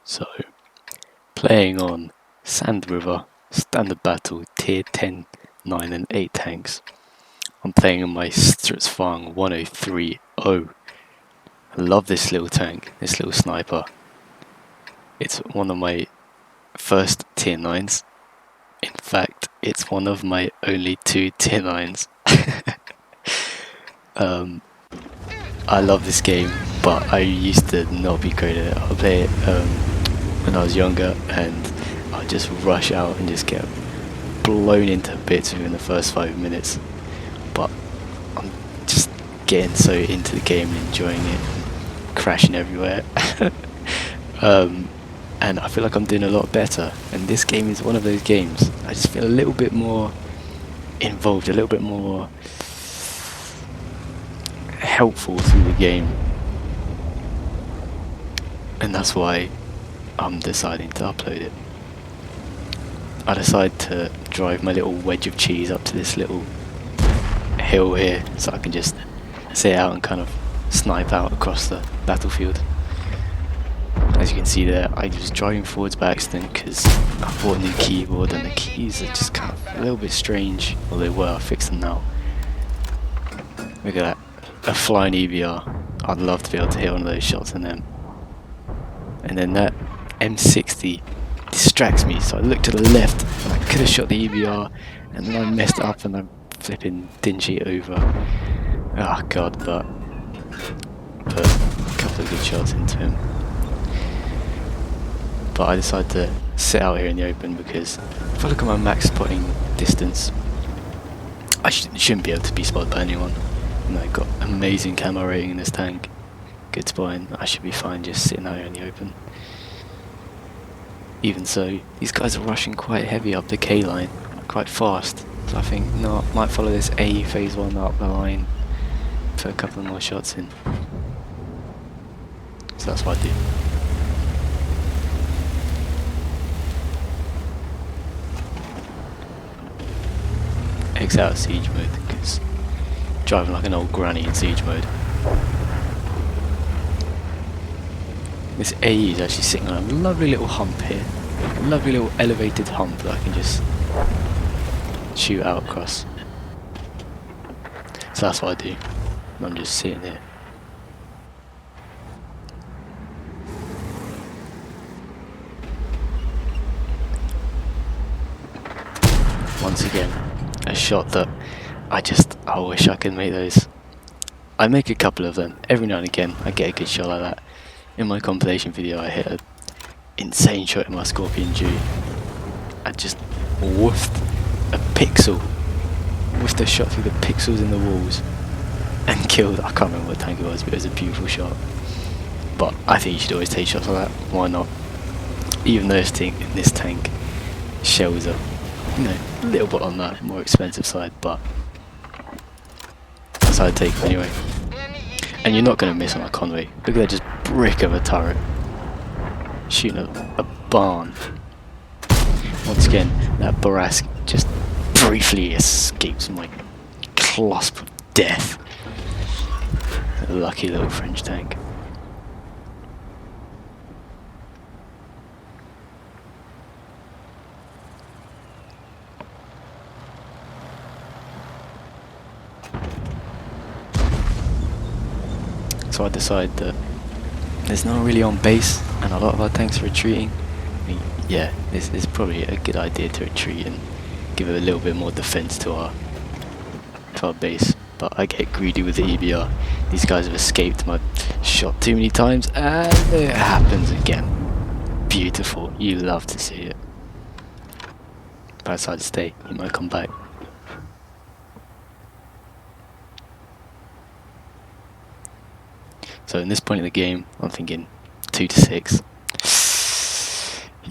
So, playing on Sand River, Standard Battle, Tier 10, 9 and 8 tanks. I'm playing on my STRV-103-0. I love this little tank, this little sniper. It's one of my first Tier 9s. In fact, it's one of my only 2 Tier 9s. I love this game, but I used to not be great at it. I play it when I was younger, and I'd just rush out and just get blown into bits within the first 5 minutes. But I'm just getting so into the game and enjoying it, and crashing everywhere. And I feel like I'm doing a lot better, and this game is one of those games. I just feel a little bit more involved, a little bit more helpful through the game, and that's why I'm deciding to upload it. I decided to drive my little wedge of cheese up to this little hill here so I can just sit out and kind of snipe out across the battlefield. As you can see there, I was driving forwards by accident because I bought a new keyboard and the keys are just kind of a little bit strange. Well, they were, I fixed them now. Look at that, a flying EBR. I'd love to be able to hit one of those shots in them. And then that M60 distracts me, so I look to the left and I could have shot the EBR, and then I messed up and I'm flipping dingy over. Oh god, but put a couple of good shots into him. But I decided to sit out here in the open because if I look at my max spotting distance, I shouldn't be able to be spotted by anyone. And I've got amazing camo rating in this tank, good spotting. I should be fine just sitting out here in the open. Even so, these guys are rushing quite heavy up the K line, quite fast. So I think, no, I might follow this A phase 1 up the line, put a couple more shots in. So that's what I do. Exit out of siege mode because driving like an old granny in siege mode. This AE is actually sitting on a lovely little hump here, a lovely little elevated hump that I can just shoot out across. So that's what I do. I'm just sitting here. Once again, a shot that I wish I could make those. I make a couple of them every now and again. I get a good shot like that. In my compilation video, I hit an insane shot in my Scorpion G. I just woofed a pixel, woofed a shot through the pixels in the walls, and killed. I can't remember what tank it was, but it was a beautiful shot. But I think you should always take shots like that. Why not? Even though this tank shells are, you know, a little bit on the more expensive side, but that's how I take them anyway. And you're not going to miss on a Conway. Look at that, just brick of a turret. Shooting a barn. Once again, that Borask just briefly escapes my clasp of death. A lucky little French tank. So I decide that there's no one really on base and a lot of our tanks are retreating. I mean, yeah, this is probably a good idea to retreat and give it a little bit more defense to our base. But I get greedy with the EBR. These guys have escaped my shot too many times and it happens again. Beautiful, you love to see it. But I decide to stay, he might come back. So in this point in the game, I'm thinking 2 to 6.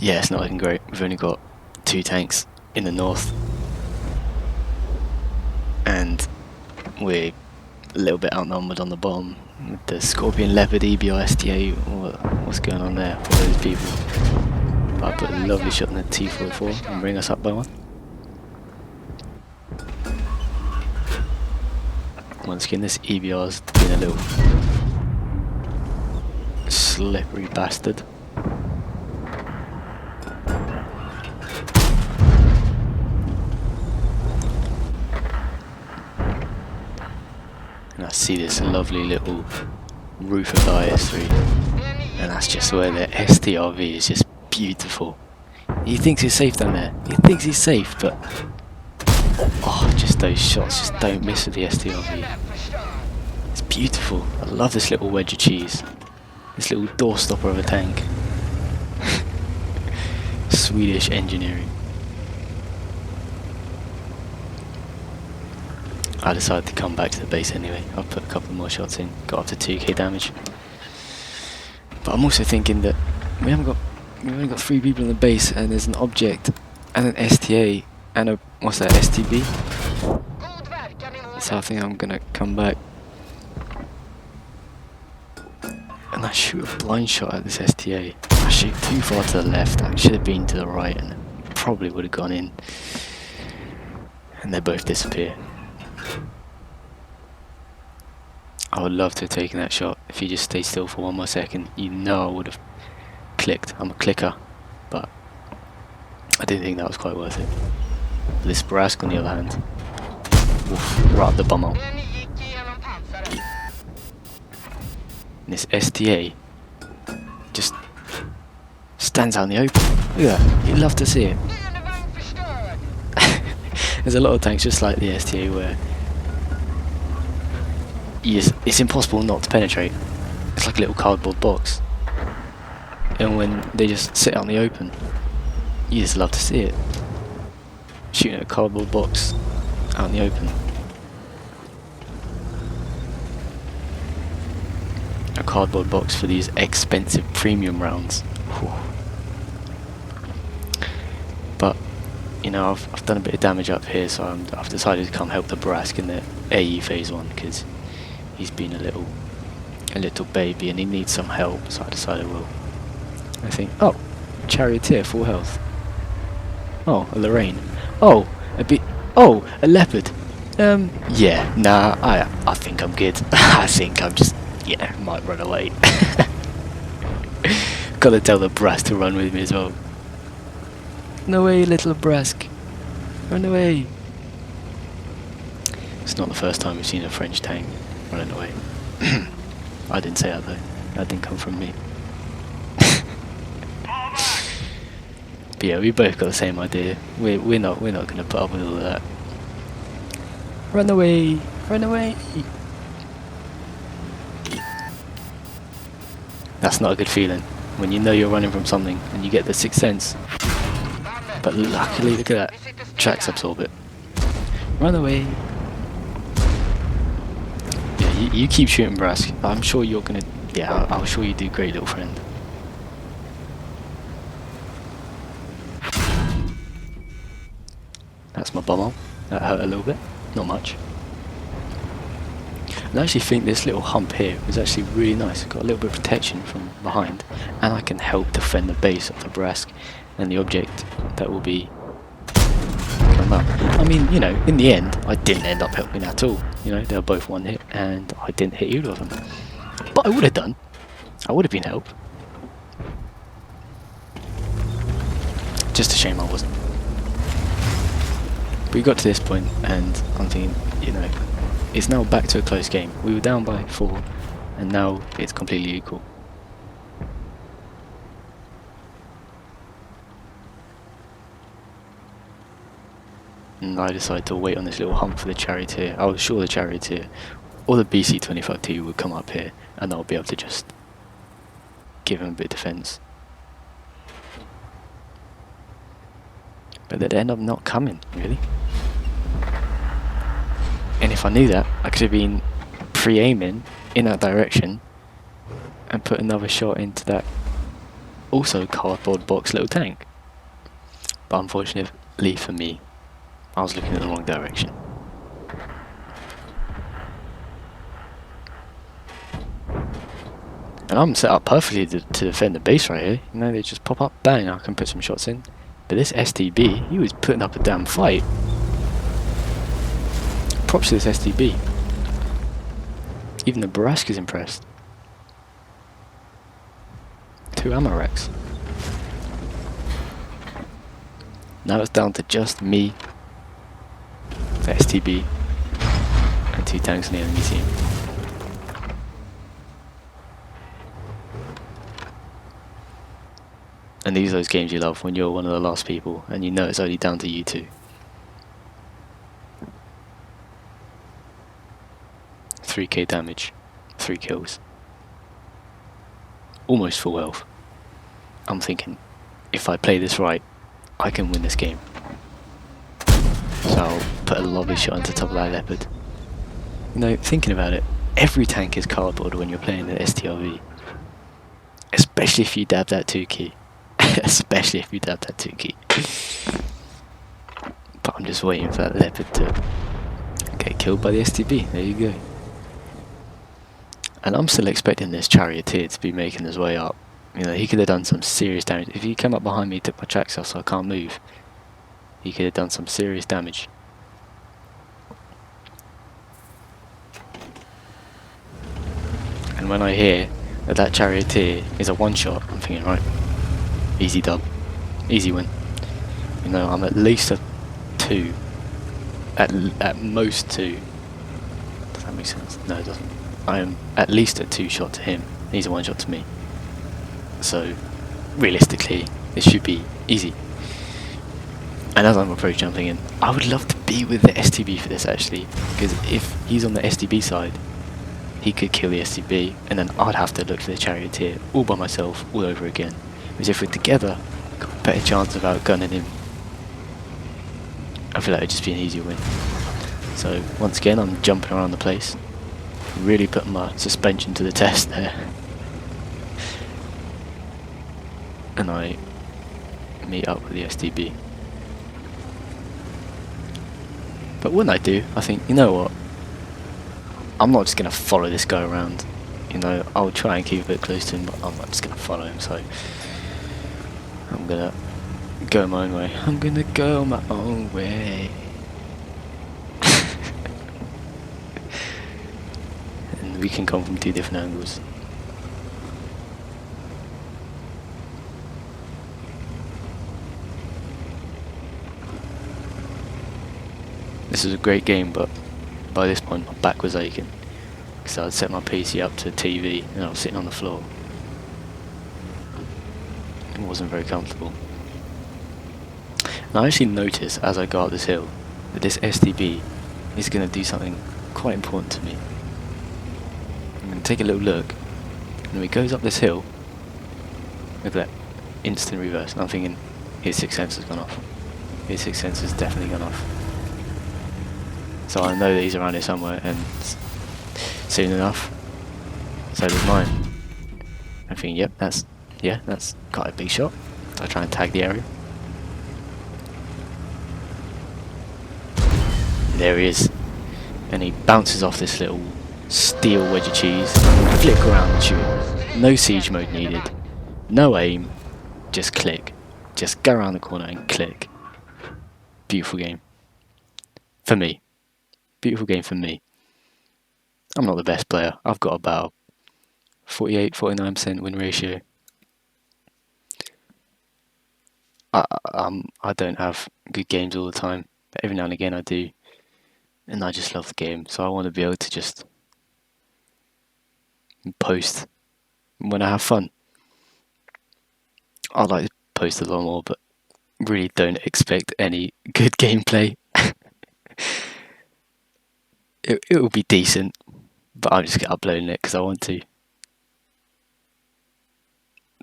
Yeah, it's not looking great. We've only got 2 tanks in the north, and we're a little bit outnumbered on the bottom. With the Scorpion, Leopard, EBR, STA, what's going on there for those people? But I put a lovely shot in the T44 and bring us up by 1. Once again, this EBR's been a little slippery bastard. see this lovely little roof of the IS-3, and that's just where the STRV is just beautiful. He thinks he's safe down there. He thinks he's safe, but oh, just those shots just don't miss with the STRV. It's beautiful. I love this little wedge of cheese. This little doorstopper of a tank. Swedish engineering. I decided to come back to the base anyway. I've put a couple more shots in, got up to 2k damage. But I'm also thinking that we've only got 3 people in the base, and there's an object and an STA and a what's that, STB? So I think I'm gonna come back and I shoot a blind shot at this STA. I shoot too far to the left. I should have been to the right and probably would have gone in. And they both disappear. I would love to have taken that shot. If you just stay still for one more second, you know I would have clicked. I'm a clicker, but I didn't think that was quite worth it. This Brask on the other hand, oof, right up the bumhole. And this STA just stands out in the open. Look at that, you'd love to see it. There's a lot of tanks just like the STA where it's impossible not to penetrate. It's like a little cardboard box. And when they just sit out in the open, you just love to see it. Shooting at a cardboard box out in the open. A cardboard box for these expensive premium rounds. Whew. But you know, I've done a bit of damage up here, so I've decided to come help the Brask in the AE phase 1 because he's been a little baby and he needs some help. So I decided, well, I think, oh, Charioteer, full health. Oh, a Lorraine. Oh, a Leopard. Yeah, nah, I think I'm good. I think I'm just, yeah, might run away. Gotta tell the Brask to run with me as well. Run away, little Brask. Run away. It's not the first time we've seen a French tank running away. I didn't say that though. That didn't come from me. But yeah, we both got the same idea. We're not gonna put up with all of that. Run away! Run away! That's not a good feeling when you know you're running from something and you get the sixth sense. But luckily, look at that. Tracks absorb it. Run away! Yeah, you keep shooting, Brask. I'm sure you're gonna. Yeah, I'm sure you do great, little friend. That's my bumhole. That hurt a little bit, not much. And I actually think this little hump here was actually really nice. It's got a little bit of protection from behind, and I can help defend the base of the Brask and the object that will be coming up. I mean, you know, in the end, I didn't end up helping at all. You know, they were both one hit, and I didn't hit either of them. But I would have done. I would have been help. Just a shame I wasn't. We got to this point, and I'm thinking, you know, it's now back to a close game. We were down by 4, and now it's completely equal. And I decided to wait on this little hump for the Charioteer. I was sure the Charioteer or the BC-25T would come up here, and I'll be able to just give him a bit of defense. But they'd end up not coming, really. And if I knew that, I could have been pre-aiming in that direction and put another shot into that also cardboard box little tank. But unfortunately for me, I was looking in the wrong direction. And I'm set up perfectly to defend the base right here. You know, they just pop up, bang, I can put some shots in. But this STB, he was putting up a damn fight. Props to this STB. Even the Brask is impressed. 2 ammo racks. Now it's down to just me, the STB, and 2 tanks on the enemy team. And these are those games you love when you're one of the last people and you know it's only down to you two. 3k damage, 3 kills. Almost full health. I'm thinking, if I play this right, I can win this game. So I'll put a lovely shot into top of that leopard. You know, thinking about it, every tank is cardboard when you're playing the STRV. Especially if you dab that 2 key. Especially if you dab that 2 key. But I'm just waiting for that leopard to get killed by the STB. There you go. And I'm still expecting this charioteer to be making his way up. You know, he could have done some serious damage. If he came up behind me, took my tracks off so I can't move, he could have done some serious damage. And when I hear that that charioteer is a one-shot, I'm thinking, right, easy dub, easy win. You know, I'm at least a 2, at most 2. Does that make sense? No, it doesn't. I am at least a 2-shot to him. He's a 1-shot to me. So, realistically, this should be easy. And as I'm approaching, I'm thinking, I would love to be with the STB for this actually, because if he's on the STB side, he could kill the STB, and then I'd have to look for the charioteer all by myself, all over again. Whereas if we're together, I've got a better chance of outgunning him. I feel like it'd just be an easier win. So once again, I'm jumping around the place, really putting my suspension to the test there. And I meet up with the STB. But when I do, I think, you know what? I'm not just going to follow this guy around. You know, I'll try and keep a bit close to him, but I'm not just going to follow him, so I'm going to go my own way. I'm going to go my own way. And we can come from 2 different angles. This is a great game, but by this point my back was aching because I'd set my PC up to TV and I was sitting on the floor. It wasn't very comfortable. And I actually noticed as I go up this hill that this STB is going to do something quite important to me. I'm going to take a little look, and when he goes up this hill, look at that instant reverse, and I'm thinking his 6th sense has gone off. His 6th sense has definitely gone off. So I know that he's around here somewhere, and soon enough, so does mine. I'm thinking, yep, that's quite a big shot. I try and tag the area. And there he is, and he bounces off this little steel wedge of cheese. Flick around and shoot. No siege mode needed. No aim. Just click. Just go around the corner and click. Beautiful game. For me. Beautiful game for me. I'm not the best player. I've got about 48-49% win ratio. I don't have good games all the time, but every now and again I do, and I just love the game. So I want to be able to just post when I have fun. I'd like to post a lot more, but really don't expect any good gameplay. It will be decent, but I'm just uploading it because I want to.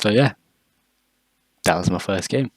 So yeah, that was my first game.